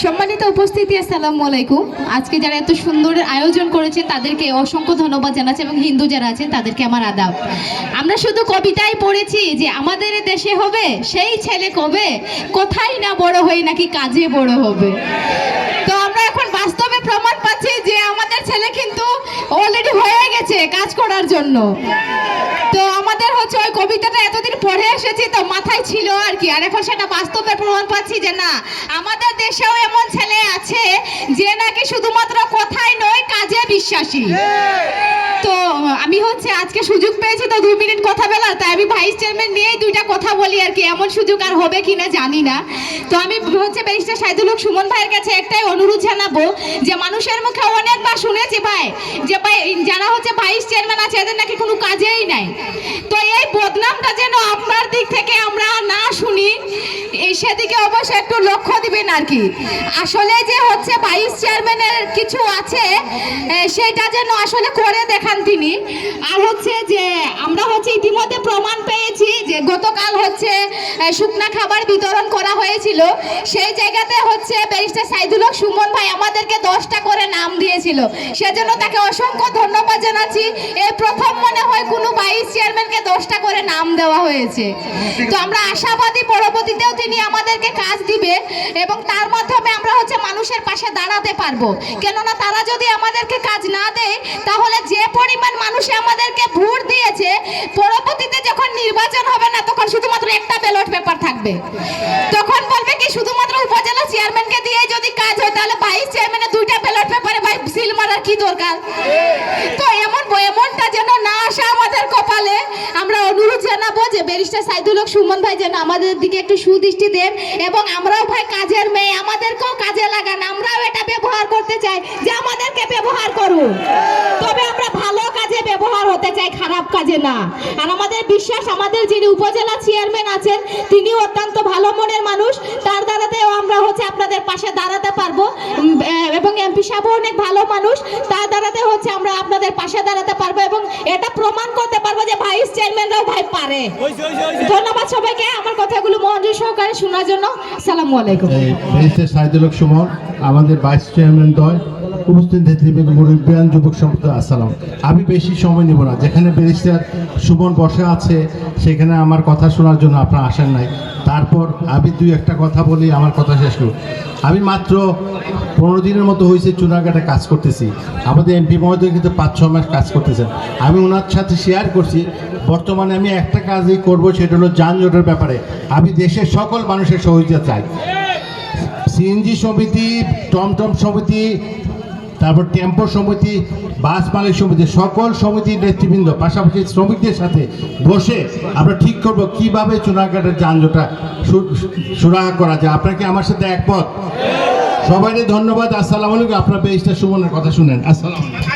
সম্মানিত উপস্থিতি, আসসালামু আলাইকুম। আজকে যারা এত সুন্দর আয়োজন করেছে তাদেরকে অসংখ্য ধন্যবাদ জানাচ্ছি এবং হিন্দু যারা আছেন তাদেরকে আমার আদাব। আমরা শুধু কবিতায় পড়েছি যে আমাদের দেশে হবে সেই ছেলে কবে, কোথায় না বড় হয়ে নাকি কাজে বড় হবে। তো আমরা এখন বাস্তবে প্রমাণ পাচ্ছি যে আমাদের ছেলে কিন্তু অলরেডি হয়ে গেছে কাজ করার জন্য। তো আমাদের হচ্ছে ওই কবিতাটা এতদিন পড়ে এসেছি তো মাথায় ছিল আর কি, আর এখন সেটা বাস্তবে প্রমাণ পাচ্ছি যে না, আমাদের দেশেও এমন ছেলে আছে যে নাকি শুধুমাত্র কথাই নয় কাজে বিশ্বাসী। তো আমি হচ্ছে আজকে সুযোগ পেয়েছি তো 2 মিনিট কথা বলার, তাই আমি ভাইস চেয়ারম্যান নিয়েই 2টা কথা বলি আর কি। এমন সুযোগ আর হবে কিনা জানি না। তো আমি হচ্ছে ব্যারিস্টার সাইদুল হক সুমন ভাইয়ের কাছে একটাই অনুরোধ জানাবো যে মানুষের মুখে অনেকবার শুনেছি ভাই যে ভাই যারা হচ্ছে ভাইস চেয়ারম্যান আছে এদের নাকি কোনো কাজেই নাই। তো এই বদনামটা যেন আপনার দিক থেকে আমরা না শুনি, সেদিকে অবশ্যই একটু লক্ষ্য দিবেন আর কি। আসলে যে হচ্ছে ভাইস চেয়ারম্যানের কিছু আছে সেটা যেন আসলে করে দেখান তিনি। আর হচ্ছে যে আমরা হচ্ছে ইতিমধ্যে প্রমাণ পেয়েছি যে গতকাল হচ্ছে শুকনা খাবার বিতরণ করা হয়েছিল, সেই জায়গাতে হচ্ছে ব্যারিস্টার সাইদুল হক সুমন ভাই আমাদেরকে 10টা করে নাম দিয়েছিল, সেজন্য তাকে অসংখ্য ধন্যবাদ জানাচ্ছি। এই প্রথম মনে হয় কোনো ভাইস চেয়ারম্যানকে 10টা করে নাম দেওয়া হয়েছে। তো আমরা আশাবাদী পরবর্তীতেও তিনি আমাদেরকে কাজ দিবে এবং তার মাধ্যমে আমরা হচ্ছে মানুষের পাশে দাঁড়াতে পারবো। কেননা তারা যদি আমাদেরকে কাজ না দেয় তাহলে যে পরিমাণ মানুষে আমাদেরকে ভোট দিয়েছে, পরবর্তীতে যখন নির্বাচন হবে না তখন শুধুমাত্র একটা ব্যালট পেপার থাকবে। তখন বলবে কি শুধুমাত্র উপজেলা চেয়ারম্যানকে দিয়ে যদি কাজ হয় তাহলে ভাইস চেয়ারম্যানের 2টা ব্যালট পেপারে ভাই সিল মারার কি দরকার। তো এমনটা যেন না আসে আমাদের কপালে। আমরা অনুরোধ জানাবো যে ব্যারিস্টার সাইদুল হক সুমন ভাই যেন আমাদের দিকে একটু সুদৃষ্টি দেন এবং আমরাও ভাই কাজের মেয়ে, আমাদেরকেও কাজে লাগান। আমরাও এটা ব্যবহার করতে চাই যে আমাদেরকে ব্যবহার করুন, তবে আমরা ভালো কাজে ব্যবহার হতে চাই, খারাপ কাজে না। আর আমাদের বিশ্বাস আমাদের যিনি উপজেলা চেয়ারম্যান আছেন তিনি অত্যন্ত ভালো মনের মানুষ, তার দ্বারাতেও আমরা হচ্ছে আপনাদের পাশে দাঁড়াতে পারবো এবং এমপি সাহেব অনেক ভালো মানুষ, তার দ্বারাতে হচ্ছে আমরা আপনাদের পাশে দাঁড়াতে পারবো এবং এটা প্রমাণ করতে পারবো যে ভাইস চেয়ারম্যানরাও ভাই পারে। ধন্যবাদ সবাইকে আমার কথাগুলো মনোযোগ সহকারে শোনার জন্য। আসসালামু আলাইকুম। ব্যারিস্টার সাইদুল হক সুমন, আমাদের ভাইস চেয়ারম্যান দয়, উপস্থিত নেতৃবৃন্দ, মুরব্বিয়ান, যুবক সম্প্রদায়, আসসালাম। আমি বেশি সময় নেব না, যেখানে ব্যারিস্টার সুমন বসে আছে সেখানে আমার কথা শোনার জন্য আপনারা আসেন নাই। তারপর আমি 2-1টা কথা বলি, আমার কথা শেষ করব। আমি মাত্র 15 দিনের মতো হয়েছে চুনারঘাটে কাজ করতেছি। আমাদের এমপি মহোদয় কিন্তু 5-6 মাস কাজ করতেছেন। আমি ওনার সাথে শেয়ার করছি বর্তমানে আমি একটা কাজই করবো, সেটা হলো যানজটের ব্যাপারে আমি দেশের সকল মানুষের সহযোগিতা চাই। সিএনজি সমিতি, টমটম সমিতি, তারপর টেম্পো সমিতি, বাস মালিক সমিতি, সকল সমিতির নেতৃবৃন্দ পাশাপাশি শ্রমিকদের সাথে বসে আমরা ঠিক করব কিভাবে চুনারঘাটের যানজটটা সুরাহা করা যায়। আপনাকে আমার সাথে একমত? সবাইকে ধন্যবাদ। আসসালামু আলাইকুম। আপনার ব্যারিস্টার সুমনের কথা শুনেন। আসসালামু আলাইকুম।